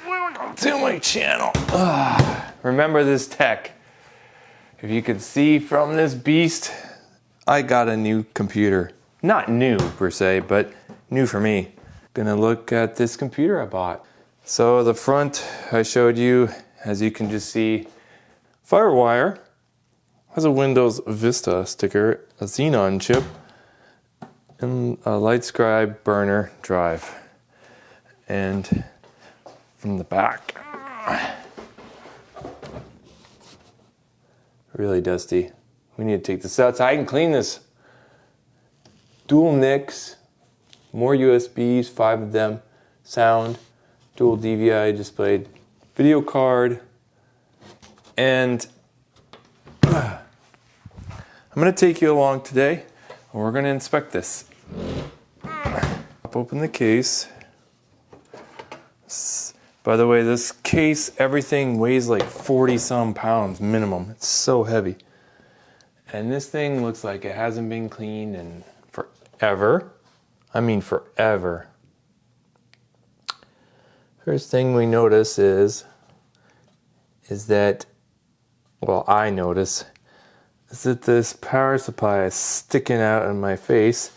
Welcome to my channel. Remember this tech. If you can see from this beast, I got a new computer. Not new per se, but new for me. Gonna look at this computer I bought. So the front I showed you, as you can just see, Firewire, has a Windows Vista sticker, a Xenon chip, and a LightScribe burner drive. And from the back, really dusty. We need to take this outside and clean this. Dual NICs, more USBs, 5 of them, sound, dual DVI displayed, video card, and I'm going to take you along today and we're going to inspect this. Pop open the case. By the way, this case, everything weighs like 40 some pounds minimum. It's so heavy. And this thing looks like it hasn't been cleaned in forever. I mean forever. First thing we notice is that, well, I notice, is that this power supply is sticking out in my face.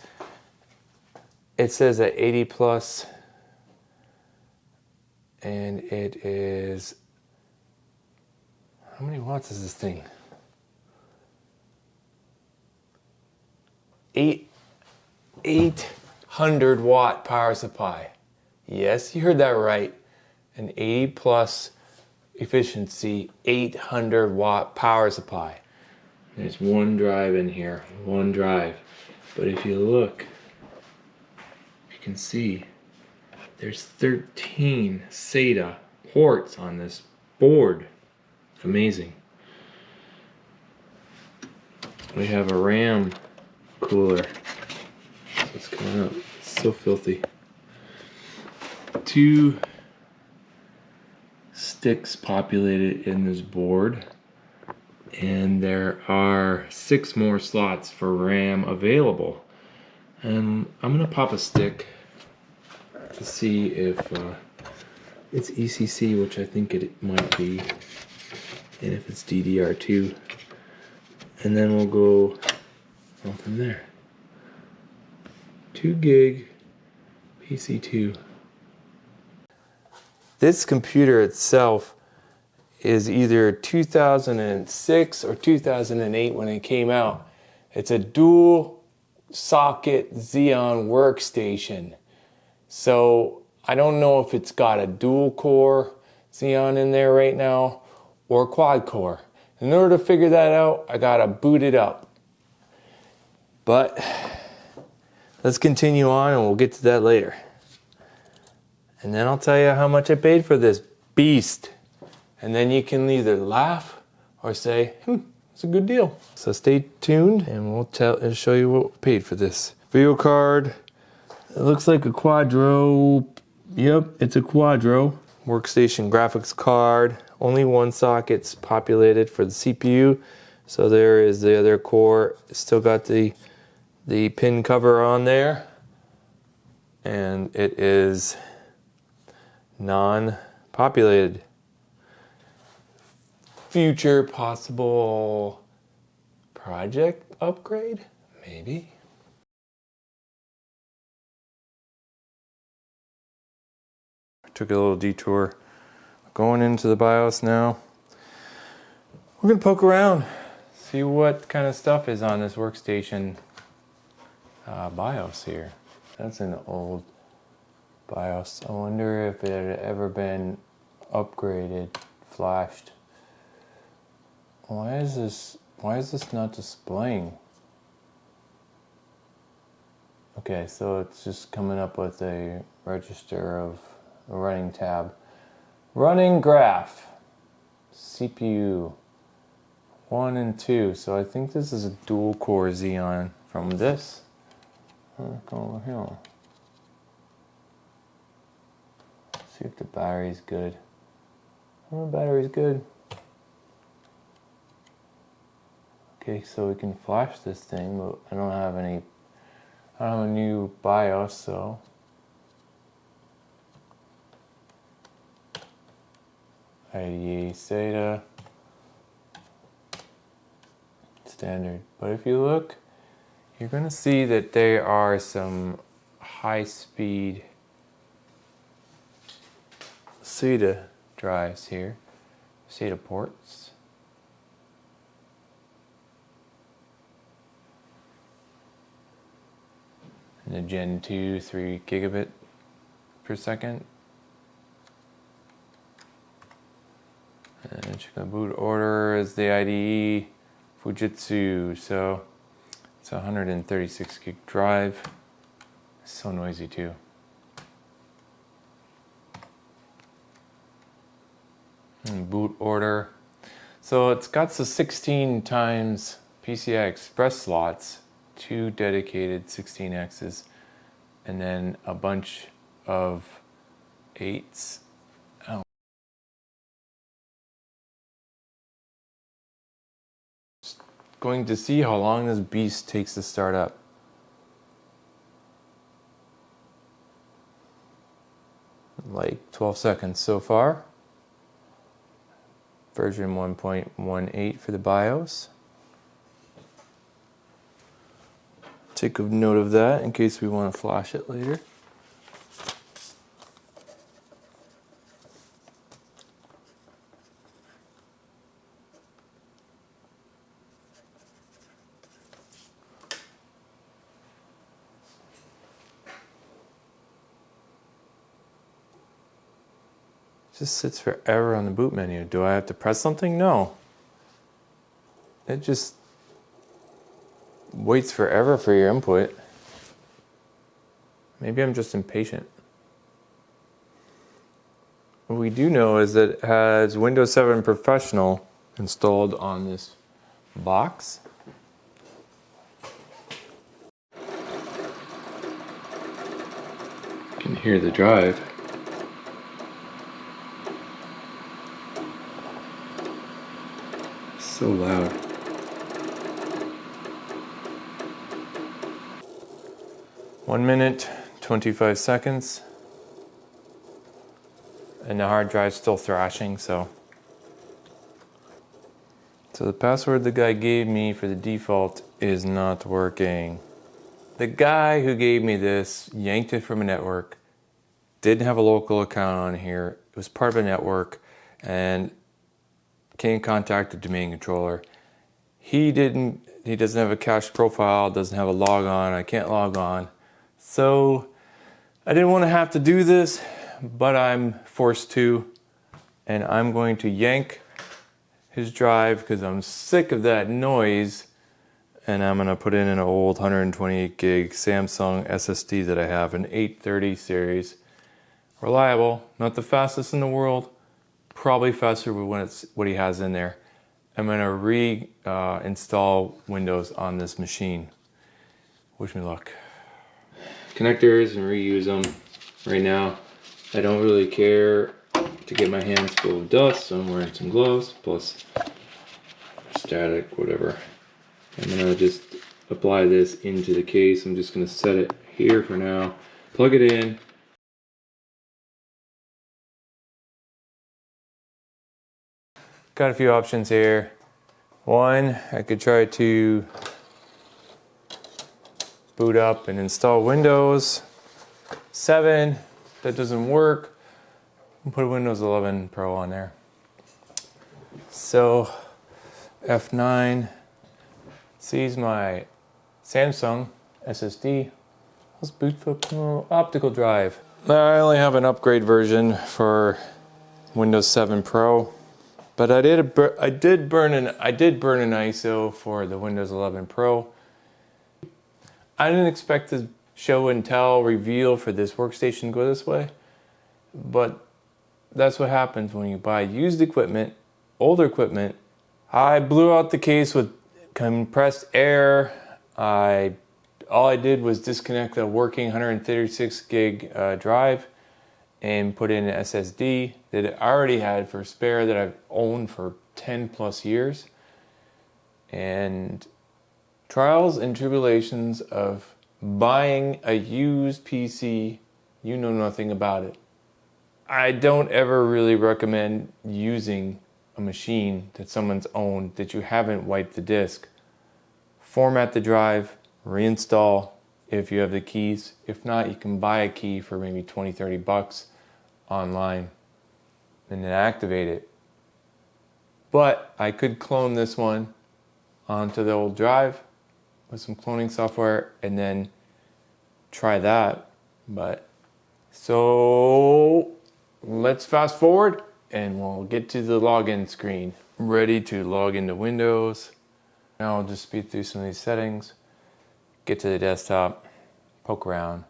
It says at 80 plus, and it is, how many watts is this thing? 800 watt power supply. Yes, you heard that right. An 80 plus efficiency, 800 watt power supply. There's one drive in here, one drive. But if you look, you can see there's 13 SATA ports on this board. Amazing. We have a RAM cooler. It's coming up. It's so filthy. 2 sticks populated in this board, and there are 6 more slots for RAM available. And I'm gonna pop a stick to see if it's ECC, which I think it might be, and if it's DDR2, and then we'll go on from there. 2 gig PC2. This computer itself is either 2006 or 2008 when it came out. It's a dual socket Xeon Workstation. So I don't know if it's got a dual core Xeon in there right now or quad core. In order to figure that out, I gotta boot it up. But let's continue on and we'll get to that later. And then I'll tell you how much I paid for this beast. And then you can either laugh or say, it's a good deal. So stay tuned and we'll show you what we paid for this. Video card, it looks like a Quadro. Yep, it's a Quadro. Workstation graphics card, only 1 socket's populated for the CPU. So there is the other core. It's still got the pin cover on there. And it is non-populated. Future possible project upgrade? Maybe. Took a little detour. Going into the BIOS now. We're gonna poke around, see what kind of stuff is on this workstation BIOS here. That's an old BIOS. I wonder if it had ever been upgraded, flashed. Why is this not displaying? Okay, so it's just coming up with a register of a running tab. Running graph. CPU 1 and 2. So I think this is a dual core Xeon from this. Go over here. See if the battery's good. Oh, the battery's good. Okay, so we can flash this thing, but I don't have a new BIOS, so IDE SATA. Standard. But if you look, you're going to see that there are some high-speed SATA drives here, SATA ports. And the Gen 2, 3 gigabit per second. And check the boot order is the IDE Fujitsu, so it's a 136 gig drive. It's so noisy too. And boot order. So it's got the 16 times PCI Express slots, 2 dedicated 16Xs, and then a bunch of 8s. Oh. Going to see how long this beast takes to start up. Like 12 seconds so far. Version 1.18 for the BIOS. Take a note of that in case we want to flash it later. Just sits forever on the boot menu. Do I have to press something? No. It just waits forever for your input. Maybe I'm just impatient. What we do know is that it has Windows 7 Professional installed on this box. You can hear the drive. So loud. One minute, 25 seconds. And the hard drive's still thrashing, so the password the guy gave me for the default is not working. The guy who gave me this yanked it from a network, didn't have a local account on here, it was part of a network, and can't contact the domain controller. He doesn't have a cached profile, doesn't have a log on, I can't log on. So I didn't want to have to do this, but I'm forced to, and I'm going to yank his drive because I'm sick of that noise, and I'm going to put in an old 128 gig Samsung SSD that I have, an 830 series. Reliable, not the fastest in the world, probably faster when it's what he has in there. I'm going to reinstall Windows on this machine. Wish me luck. Connectors and reuse them. Right now, I don't really care to get my hands full of dust, so I'm wearing some gloves, plus static, whatever. I'm going to just apply this into the case. I'm just going to set it here for now, plug it in. Got a few options here. One, I could try to boot up and install Windows 7. That doesn't work. I'll put Windows 11 Pro on there. So F9 sees my Samsung SSD. Let's boot up optical drive. I only have an upgrade version for Windows 7 Pro. But I did burn an ISO for the Windows 11 Pro. I didn't expect the show and tell reveal for this workstation to go this way, but that's what happens when you buy used equipment, older equipment. I blew out the case with compressed air. All I did was disconnect the working 136 gig drive and put in an SSD that I already had for spare that I've owned for 10 plus years. And trials and tribulations of buying a used PC, you know nothing about it. I don't ever really recommend using a machine that someone's owned that you haven't wiped the disk. Format the drive, reinstall if you have the keys. If not, you can buy a key for maybe 20, 30 bucks online and then activate it. But I could clone this one onto the old drive with some cloning software and then try that. But so let's fast forward and we'll get to the login screen. Ready to log into Windows. Now I'll just speed through some of these settings, get to the desktop, poke around.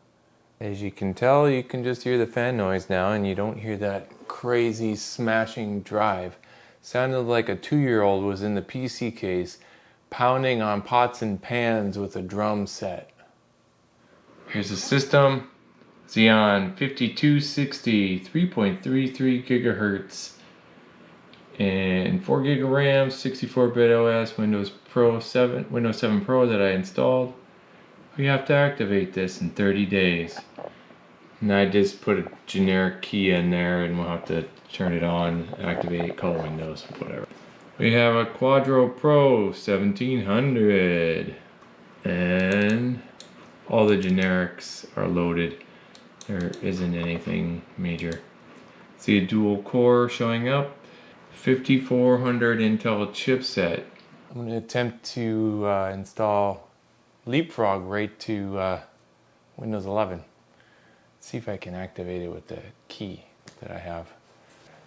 As you can tell, you can just hear the fan noise now and you don't hear that crazy smashing drive. Sounded like a 2-year-old was in the PC case pounding on pots and pans with a drum set. Here's the system. Xeon 5260, 3.33 gigahertz, and 4 gig of RAM, 64-bit OS, Windows 7 Pro that I installed. We have to activate this in 30 days. And I just put a generic key in there and we'll have to turn it on, activate, call Windows, whatever. We have a Quadro Pro 1700 and all the generics are loaded. There isn't anything major. See a dual core showing up, 5400 Intel chipset. I'm going to attempt to install Leapfrog right to Windows 11. See if I can activate it with the key that I have.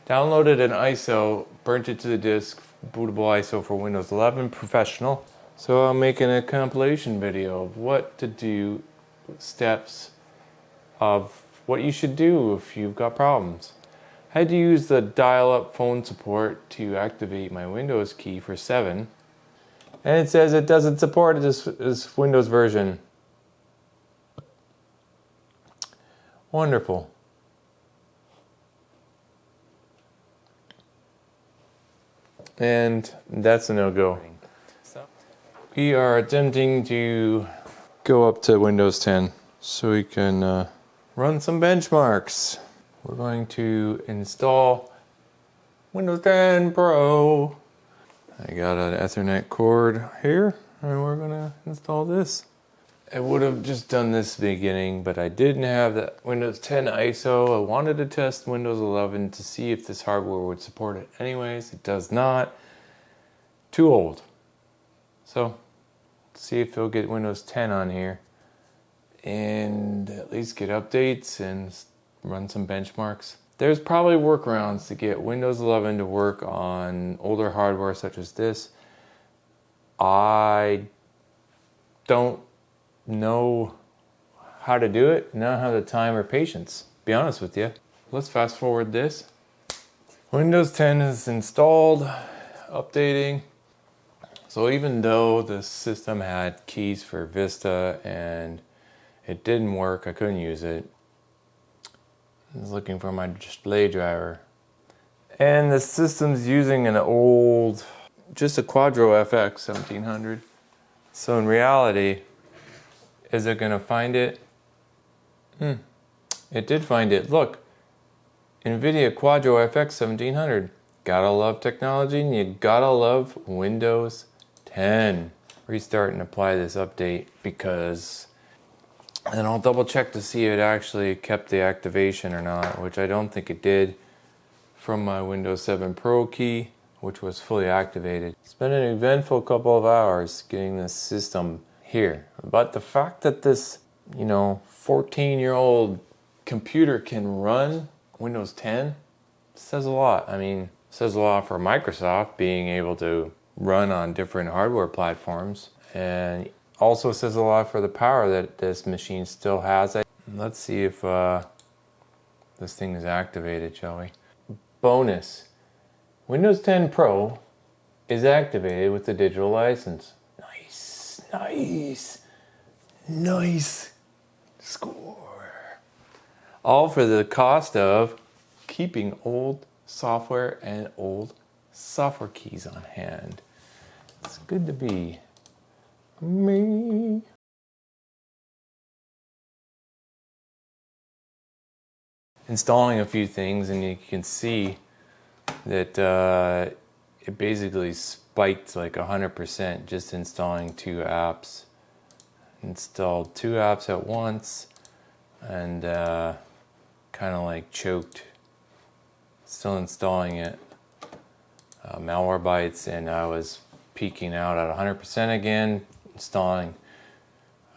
Downloaded an ISO, burnt it to the disk, bootable ISO for Windows 11 Professional. So I'm making a compilation video of what to do, steps of what you should do if you've got problems. I had to use the dial-up phone support to activate my Windows key for 7. And it says it doesn't support this Windows version. Wonderful. And that's a no-go. We are attempting to go up to Windows 10 so we can run some benchmarks. We're going to install Windows 10 Pro. I got an Ethernet cord here and we're gonna install this. I would have just done this at the beginning, but I didn't have the Windows 10 ISO. I wanted to test Windows 11 to see if this hardware would support it. Anyways, it does not. Too old. So, see if it'll get Windows 10 on here and at least get updates and run some benchmarks. There's probably workarounds to get Windows 11 to work on older hardware such as this. I don't know how to do it. I don't have the time or patience, to be honest with you. Let's fast forward this. Windows 10 is installed, updating. So even though the system had keys for Vista and it didn't work, I couldn't use it. I was looking for my display driver. And the system's using an old, just a Quadro FX 1700. So in reality, is it gonna find it? It did find it. Look, NVIDIA Quadro FX 1700. Gotta love technology and you gotta love Windows 10. Restart and apply this update because, and I'll double check to see if it actually kept the activation or not, which I don't think it did from my Windows 7 Pro key, which was fully activated. It's been an eventful couple of hours getting this system here. But the fact that this, 14-year-old computer can run Windows 10 says a lot. I mean, says a lot for Microsoft being able to run on different hardware platforms, and also says a lot for the power that this machine still has. Let's see if this thing is activated, shall we? Bonus. Windows 10 Pro is activated with the digital license. Nice, nice, nice score. All for the cost of keeping old software and old software keys on hand. It's good to be me. installing a few things, and you can see that it basically spiked like 100% just installing 2 apps. Installed 2 apps at once and kind of like choked. Still installing it. Malwarebytes, and I was peaking out at 100% again, installing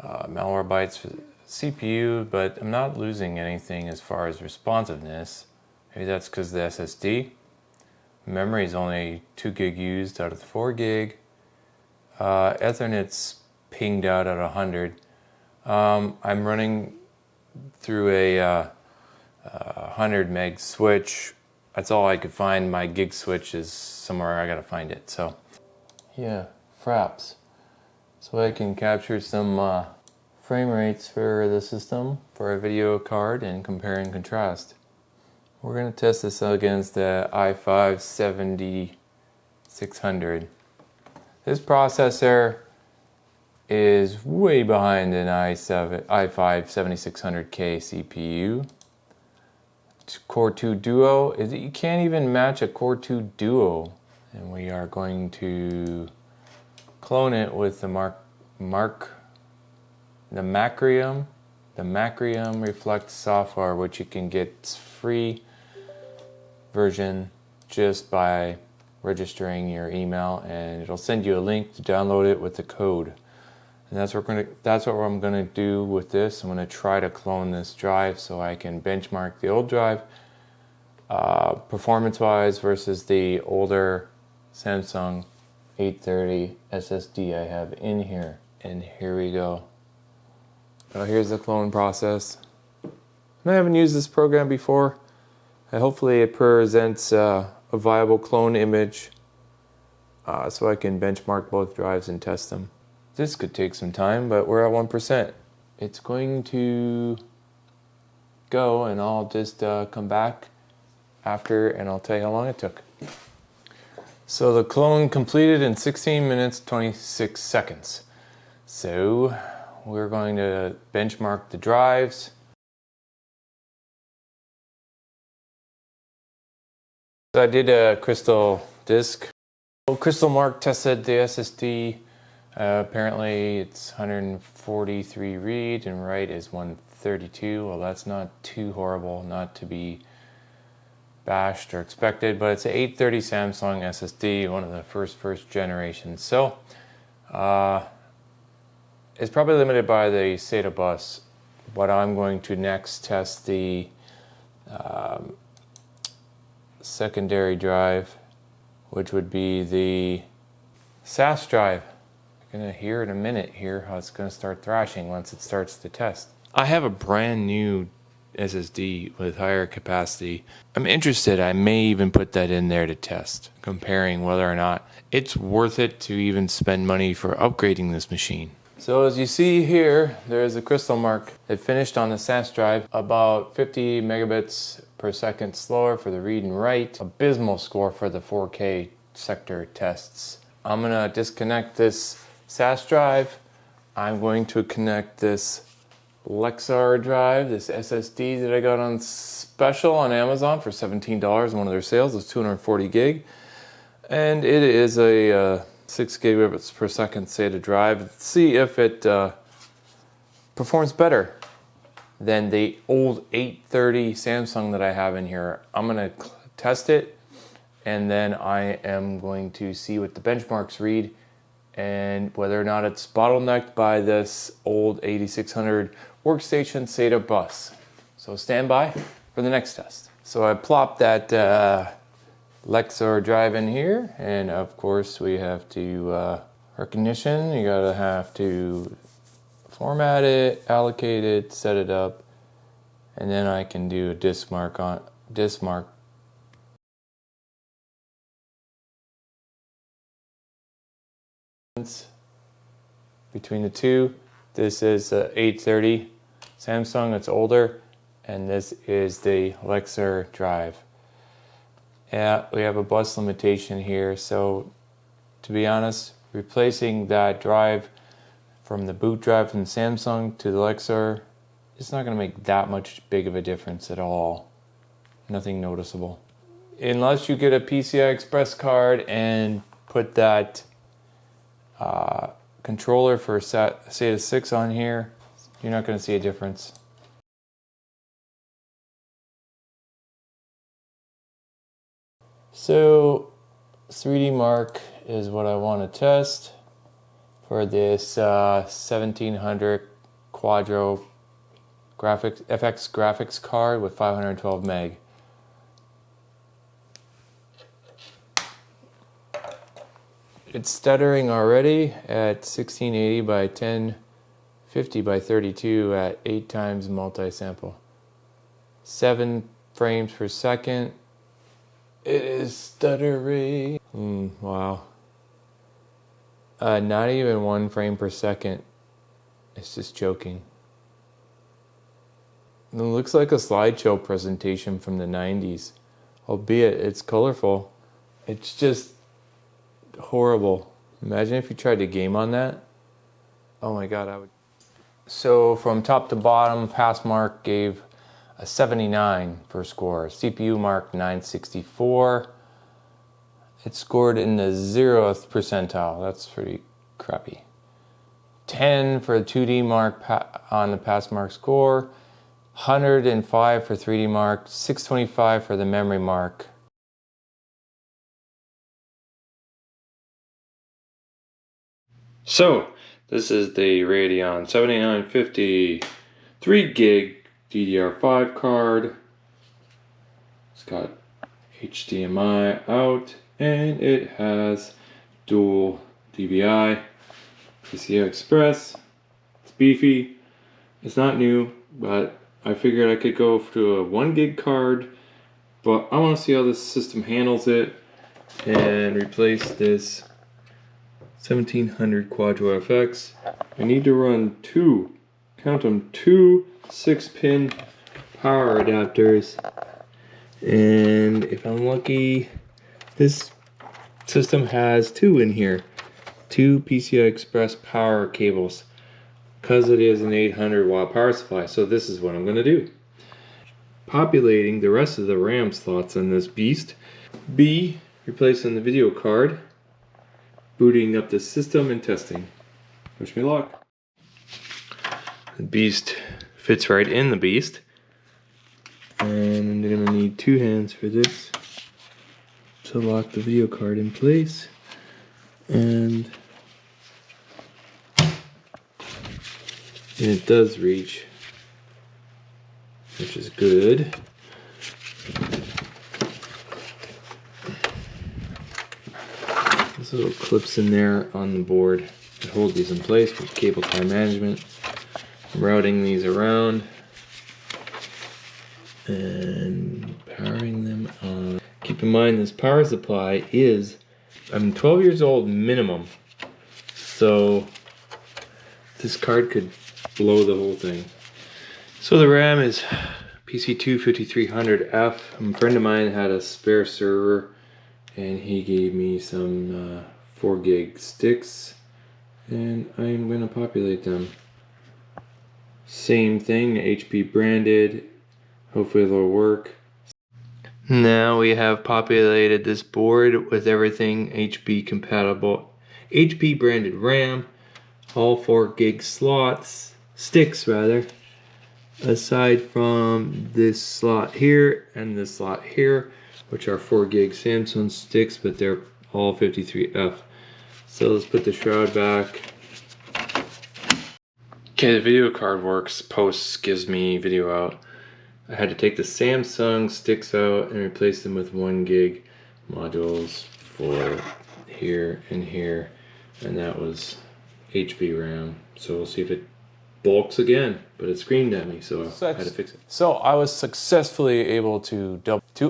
Malwarebytes for the CPU, but I'm not losing anything as far as responsiveness. Maybe that's because the SSD. Memory is only 2 gig used out of the 4 gig. Ethernet's pinged out at 100. I'm running through a 100 meg switch. That's all I could find. My gig switch is somewhere, I gotta find it. So yeah, fraps. So I can capture some frame rates for the system for a video card and compare and contrast. We're gonna test this against the i5-7600. This processor is way behind an i5-7600K CPU. Core 2 Duo, you can't even match a Core 2 Duo. And we are going to clone it with the Macrium Reflect software, which you can get free version just by registering your email, and it'll send you a link to download it with the code. And that's what I'm gonna do with this. I'm gonna try to clone this drive so I can benchmark the old drive performance-wise versus the older Samsung 830 SSD I have in here. And here we go. Here's the clone process. I haven't used this program before. Hopefully it presents a viable clone image so I can benchmark both drives and test them. This could take some time, but we're at 1%. It's going to go, and I'll just come back after and I'll tell you how long it took. So the clone completed in 16 minutes, 26 seconds. So we're going to benchmark the drives. So I did a Crystal disk. Crystal Mark tested the SSD. Apparently it's 143 read and write is 132. Well, that's not too horrible, not to be bashed or expected, but it's an 830 Samsung SSD, one of the first generation. So it's probably limited by the SATA bus. But I'm going to next test the secondary drive, which would be the SAS drive. You're gonna hear in a minute here how it's gonna start thrashing once it starts to test. I have a brand new SSD with higher capacity. I'm interested, I may even put that in there to test, comparing whether or not it's worth it to even spend money for upgrading this machine. So as you see here, there's a Crystal Mark. It finished on the SAS drive about 50 megabits per second slower for the read and write. Abysmal score for the 4K sector tests. I'm gonna disconnect this SAS drive. I'm going to connect this Lexar drive, this SSD that I got on special on Amazon for $17 in one of their sales. It's 240 gig. And it is a 6 gigabits per second SATA drive. Let's see if it performs better than the old 830 Samsung that I have in here. I'm gonna test it, and then I am going to see what the benchmarks read and whether or not it's bottlenecked by this old 8600 Workstation SATA bus. So stand by for the next test. So I plopped that Lexar drive in here, and of course we have to recognition. You gotta have to format it, allocate it, set it up, and then I can do a disk mark on disk mark. Between the two, this is a 830 Samsung, it's older, and this is the Lexar drive. Yeah, we have a bus limitation here, so to be honest, replacing that drive from the boot drive from Samsung to the Lexar, it's not going to make that much big of a difference at all. Nothing noticeable. Unless you get a PCI Express card and put that controller for SATA 6 on here, you're not going to see a difference. So 3D Mark is what I want to test for this 1700 Quadro FX graphics card with 512 meg. It's stuttering already at 1680 by 1050 by 32 at 8 times multi-sample. 7 frames per second. It is stuttering. Wow. Not even 1 frame per second. It's just joking. It looks like a slideshow presentation from the 90s. Albeit it's colorful. It's just horrible. Imagine if you tried to game on that. Oh my god, I would. So from top to bottom, pass mark gave a 79 for score. CPU mark 964. It scored in the 0th percentile. That's pretty crappy. 10 for the 2D mark on the pass mark score. 105 for 3D mark. 625 for the memory mark. So, this is the Radeon 7950 3 gig DDR5 card. It's got HDMI out and it has dual DVI, PCI Express. It's beefy. It's not new, but I figured I could go to a 1 gig card, but I want to see how this system handles it and replace this 1700 Quadro FX. I need to run two, count them, 2 6-pin power adapters, and if I'm lucky, this system has 2 in here, 2 PCI Express power cables, because it is an 800 watt power supply. So this is what I'm going to do. Populating the rest of the RAM slots in this beast. B, replacing the video card. Booting up the system and testing. Wish me luck. The beast fits right in the beast. And I'm gonna need 2 hands for this to lock the video card in place. And it does reach, which is good. There's little clips in there on the board to hold these in place for cable tie management. I'm routing these around and powering them on. Keep in mind this power supply is, I'm 12 years old minimum, so this card could blow the whole thing. So the RAM is PC2 5300F. A friend of mine had a spare server and he gave me some 4 gig sticks, and I'm going to populate them. Same thing, HP branded. Hopefully it'll work. Now we have populated this board with everything HP compatible. HP branded RAM, all 4 gig sticks rather, aside from this slot here and this slot here, which are 4 gig Samsung sticks, but they're all 53F. So let's put the shroud back. Okay, the video card works. Post gives me video out. I had to take the Samsung sticks out and replace them with 1 gig modules for here and here, and that was HP RAM. So we'll see if it bulks again, but it screamed at me, so I had to fix it. So I was successfully able to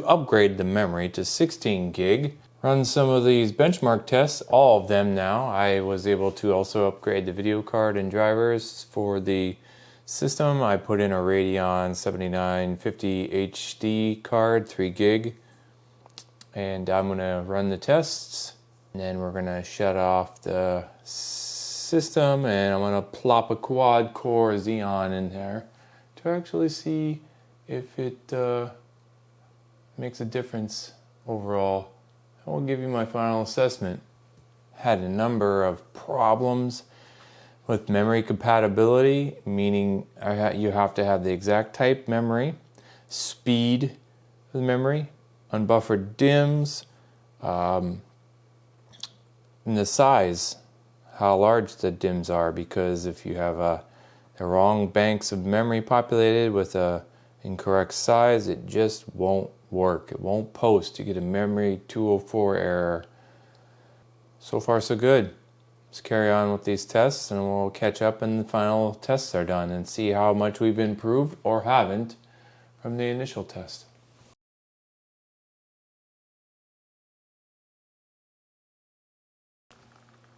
upgrade the memory to 16 gig. Run some of these benchmark tests, all of them now. I was able to also upgrade the video card and drivers for the system. I put in a Radeon 7950 HD card, 3 gig, and I'm gonna run the tests, and then we're gonna shut off the system, and I'm gonna plop a quad core Xeon in there to actually see if it makes a difference overall. I will give you my final assessment. Had a number of problems with memory compatibility, meaning you have to have the exact type memory, speed of the memory, unbuffered DIMMs, and the size, how large the DIMMs are, because if you have the wrong banks of memory populated with a incorrect size, it just won't work. It won't post. You get a memory 204 error. So far so good. Let's carry on with these tests and we'll catch up when the final tests are done and see how much we've improved or haven't from the initial test.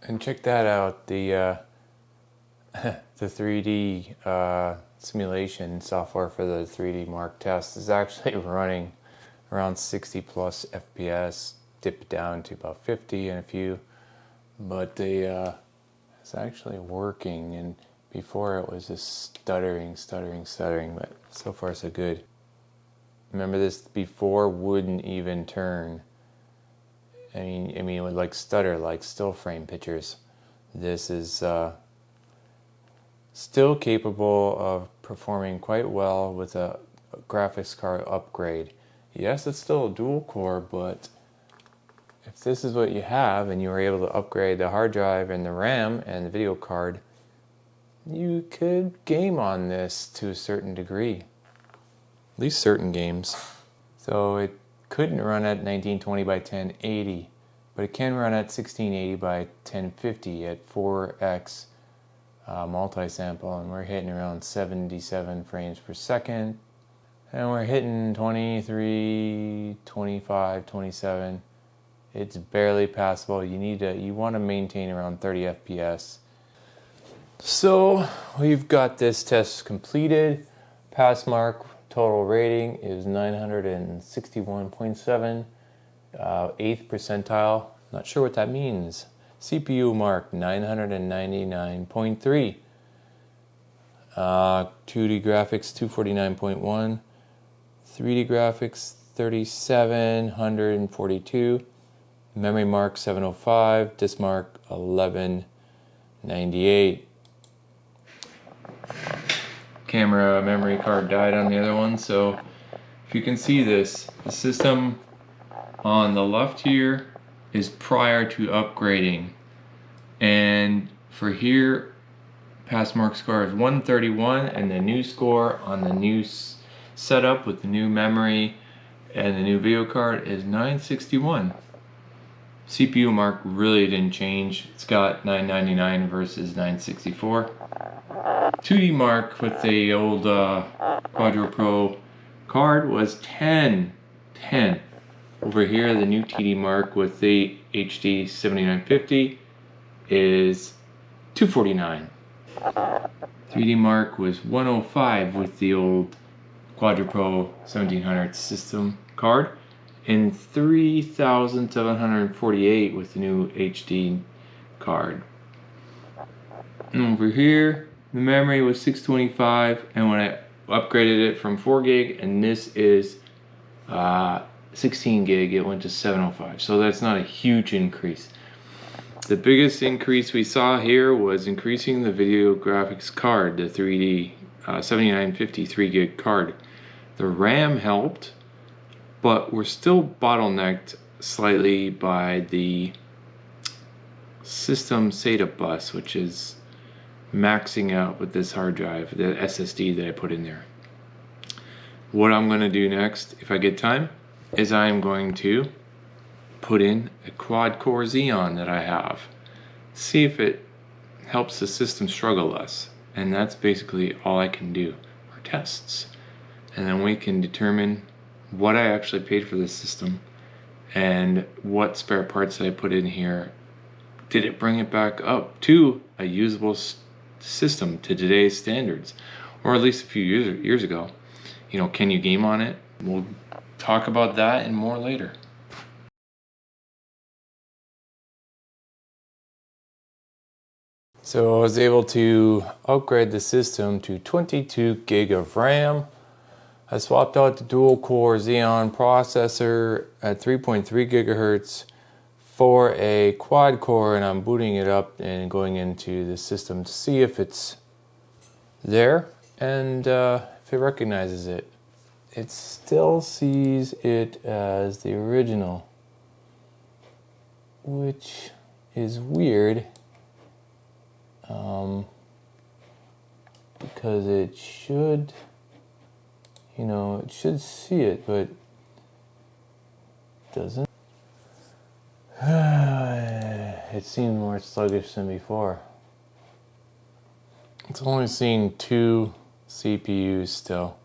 And check that out, the 3D simulation software for the 3D Mark test is actually running around 60 plus FPS, dipped down to about 50 in a few, but it's actually working, and before it was just stuttering, but so far so good. Remember, this before wouldn't even turn. I mean it would like stutter like still frame pictures. This is still capable of performing quite well with a graphics card upgrade. Yes, it's still a dual core, but if this is what you have and you were able to upgrade the hard drive and the RAM and the video card, you could game on this to a certain degree. At least certain games. So it couldn't run at 1920 by 1080, but it can run at 1680 by 1050 at 4x multi-sample, and we're hitting around 77 frames per second, and we're hitting 23, 25, 27. It's barely passable. You want to maintain around 30 FPS. So we've got this test completed. Pass mark total rating is 961.7, 8th percentile. Not sure what that means. CPU mark 999.3. 2D graphics 249.1. 3D graphics 3742. Memory mark 705. Disk mark 1198. Camera memory card died on the other one, so if you can see this, the system on the left here is prior to upgrading, and for here pass mark score is 131, and the new score on the new setup with the new memory and the new video card is 961. CPU mark really didn't change. It's got 999 versus 964. 2D mark with the old Quadro Pro card was 10. Over here, the new TD mark with the xw8600 is 249. 3D mark was 105 with the old Quadro Pro 1700 system card, and 3748 with the new HD card. And over here, the memory was 625, and when I upgraded it from 4 gig, and this is 16 gig, it went to 705. So that's not a huge increase. The biggest increase we saw here was increasing the video graphics card, the 3D 7950 3 gig card. The RAM helped, but we're still bottlenecked slightly by the system SATA bus, which is maxing out with this hard drive, the SSD that I put in there. What I'm going to do next, if I get time, is I'm going to put in a quad core Xeon that I have, see if it helps the system struggle less, and that's basically all I can do for tests. And then we can determine what I actually paid for this system and what spare parts I put in here. Did it bring it back up to a usable system to today's standards, or at least a few years ago? You know, can you game on it? We'll talk about that and more later. So I was able to upgrade the system to 22 gig of RAM. I swapped out the dual core Xeon processor at 3.3 gigahertz for a quad core, and I'm booting it up and going into the system to see if it's there and if it recognizes it. It still sees it as the original, which is weird because it should, it should see it, but it doesn't. It seemed more sluggish than before. It's only seeing 2 CPUs still.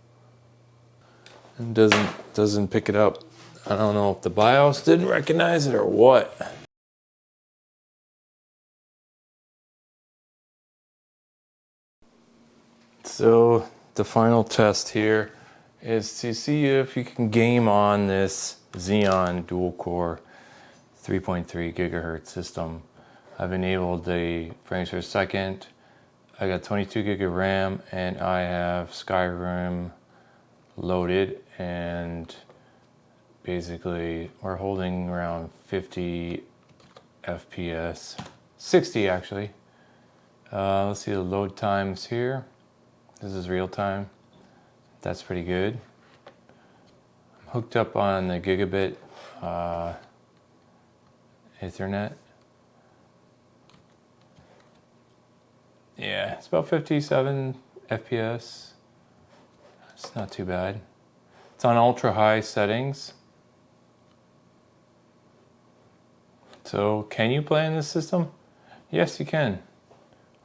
And doesn't pick it up. I don't know if the BIOS didn't recognize it or what. So the final test here is to see if you can game on this Xeon dual core 3.3 gigahertz system. I've enabled the frames per second. I got 22 gig of RAM and I have Skyrim loaded, and basically we're holding around 50 FPS, 60 actually. Let's see the load times here. This is real time. That's pretty good. I'm hooked up on the gigabit Ethernet. Yeah, it's about 57 FPS. It's not too bad. It's on ultra high settings. So can you play in this system? Yes, you can.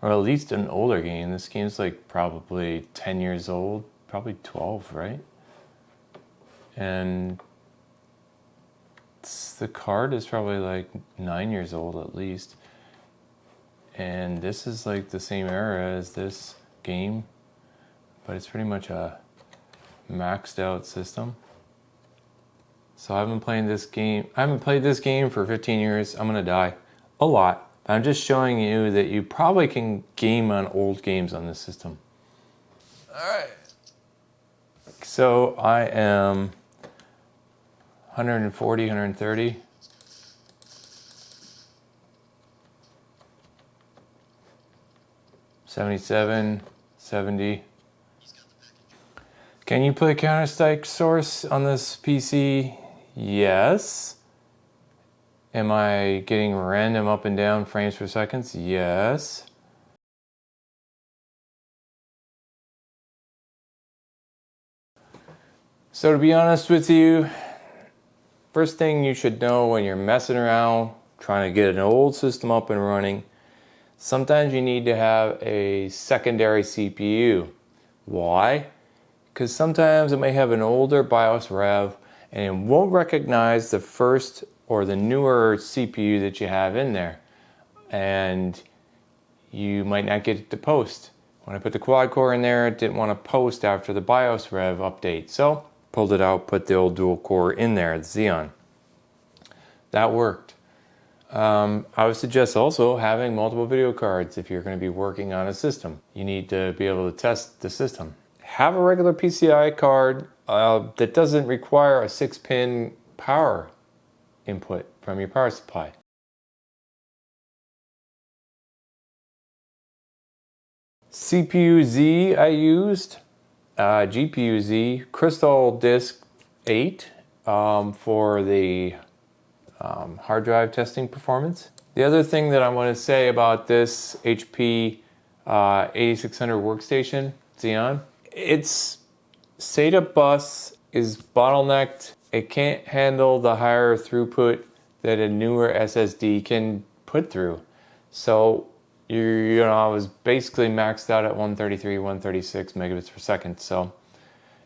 Or at least an older game. This game's like probably 10 years old, probably 12, right? And the card is probably like 9 years old at least. And this is like the same era as this game, but it's pretty much a maxed out system. So I haven't played this game for 15 years. I'm gonna die a lot. I'm just showing you that you probably can game on old games on this system. Alright. So I am 140, 130. $77, $70. Can you play Counter-Strike Source on this PC? Yes. Am I getting random up and down frames per second? Yes. So to be honest with you, first thing you should know when you're messing around trying to get an old system up and running, sometimes you need to have a secondary CPU. Why? Because sometimes it may have an older BIOS rev and it won't recognize the first or the newer CPU that you have in there. And you might not get it to post. When I put the quad core in there, it didn't want to post after the BIOS rev update. So pulled it out, put the old dual core in there, the Xeon. That worked. I would suggest also having multiple video cards if you're going to be working on a system. You need to be able to test the system. Have a regular PCI card that doesn't require a 6-pin power input from your power supply. CPU Z I used, GPU Z, Crystal Disk 8 for the hard drive testing performance. The other thing that I want to say about this HP 8600 Workstation Xeon, its SATA bus is bottlenecked. It can't handle the higher throughput that a newer SSD can put through. So I was basically maxed out at 133, 136 megabits per second. So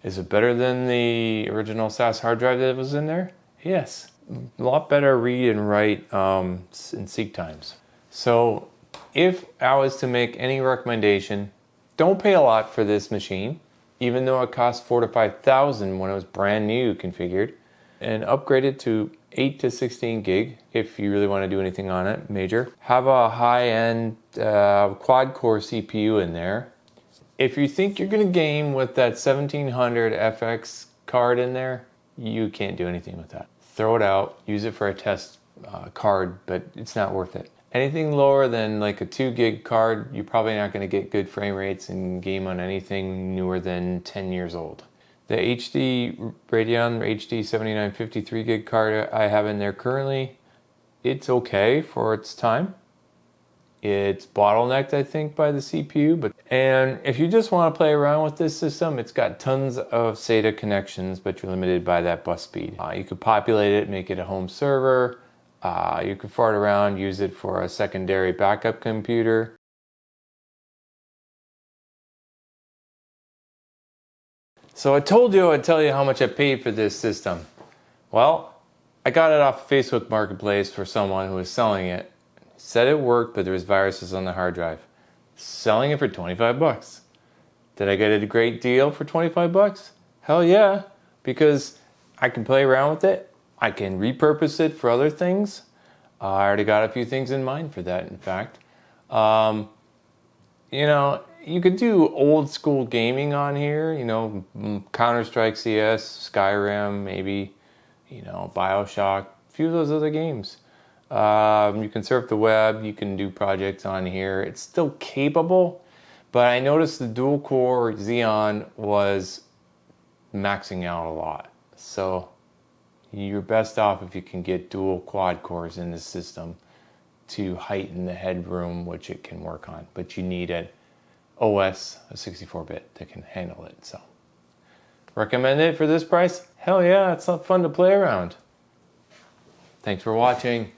is it better than the original SAS hard drive that was in there? Yes. A lot better read and write in seek times. So if I was to make any recommendation, don't pay a lot for this machine, even though it cost $4,000 to $5,000 when it was brand new configured, and upgrade it to 8 to 16 gig if you really want to do anything on it major. Have a high-end quad core CPU in there, If you think you're gonna game with that 1700 FX card in there, you can't do anything with that. Throw it out, use it for a test card, but it's not worth it. Anything lower than like a 2 gig card, you're probably not gonna get good frame rates and game on anything newer than 10 years old. The HD Radeon HD 7950 3 gig card I have in there currently, it's okay for its time. It's bottlenecked, I think, by the CPU, and if you just want to play around with this system, it's got tons of SATA connections, but you're limited by that bus speed. You could populate it, make it a home server. You could fart around, use it for a secondary backup computer. So I told you I'd tell you how much I paid for this system. Well, I got it off Facebook Marketplace for someone who was selling it. Said it worked, but there was viruses on the hard drive. Selling it for 25 bucks. Did I get a great deal for 25 bucks? Hell yeah, because I can play around with it. I can repurpose it for other things. I already got a few things in mind for that, in fact. You know, you could do old school gaming on here, you know, Counter-Strike CS, Skyrim, maybe, you know, BioShock, a few of those other games. You can surf the web, you can do projects on here. It's still capable, but I noticed the dual core Xeon was maxing out a lot. So you're best off if you can get dual quad cores in the system to heighten the headroom, which it can work on. But you need an OS, a 64-bit, that can handle it. So recommend it for this price? Hell yeah, it's not fun to play around. Thanks for watching.